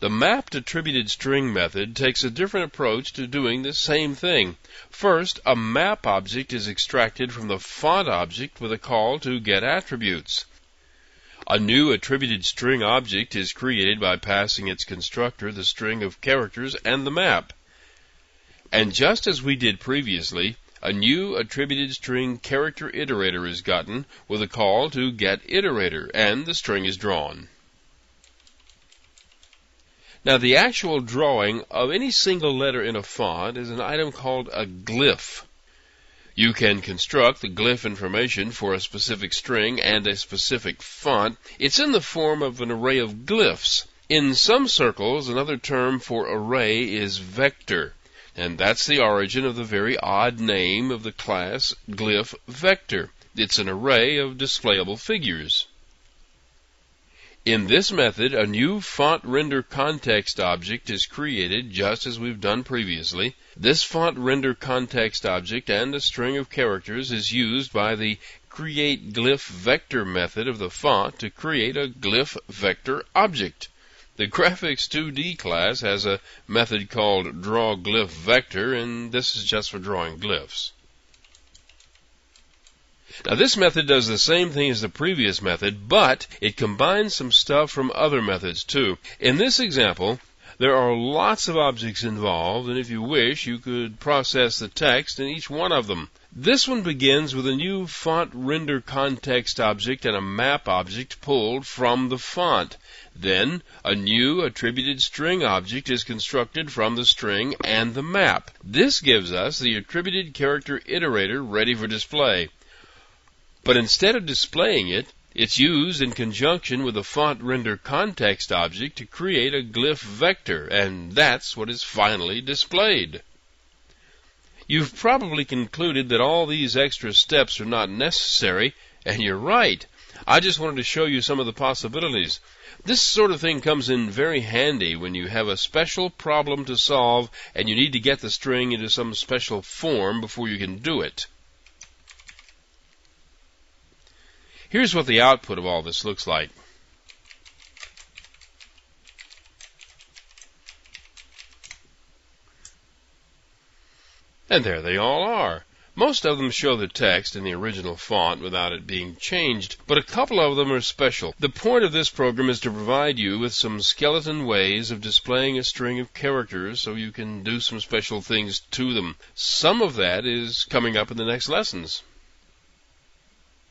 The mapped attributed string method takes a different approach to doing the same thing. First, a map object is extracted from the font object with a call to get attributes. A new attributed string object is created by passing its constructor the string of characters and the map. And just as we did previously, a new attributed string character iterator is gotten with a call to get iterator, and the string is drawn. Now, the actual drawing of any single letter in a font is an item called a glyph. You can construct the glyph information for a specific string and a specific font. It's in the form of an array of glyphs. In some circles, another term for array is vector, and that's the origin of the very odd name of the class glyph vector. It's an array of displayable figures. In this method, a new font render context object is created just as we've done previously. This font render context object and a string of characters is used by the create glyph vector method of the font to create a glyph vector object. The graphics 2D class has a method called draw glyph vector, and this is just for drawing glyphs. Now, this method does the same thing as the previous method, but it combines some stuff from other methods too. In this example, there are lots of objects involved, and if you wish, you could process the text in each one of them. This one begins with a new font render context object and a map object pulled from the font. Then, a new attributed string object is constructed from the string and the map. This gives us the attributed character iterator ready for display. But instead of displaying it, it's used in conjunction with the font render context object to create a glyph vector, and that's what is finally displayed. You've probably concluded that all these extra steps are not necessary, and you're right. I just wanted to show you some of the possibilities. This sort of thing comes in very handy when you have a special problem to solve and you need to get the string into some special form before you can do it. Here's what the output of all this looks like. And there they all are. Most of them show the text in the original font without it being changed, but a couple of them are special. The point of this program is to provide you with some skeleton ways of displaying a string of characters so you can do some special things to them. Some of that is coming up in the next lessons.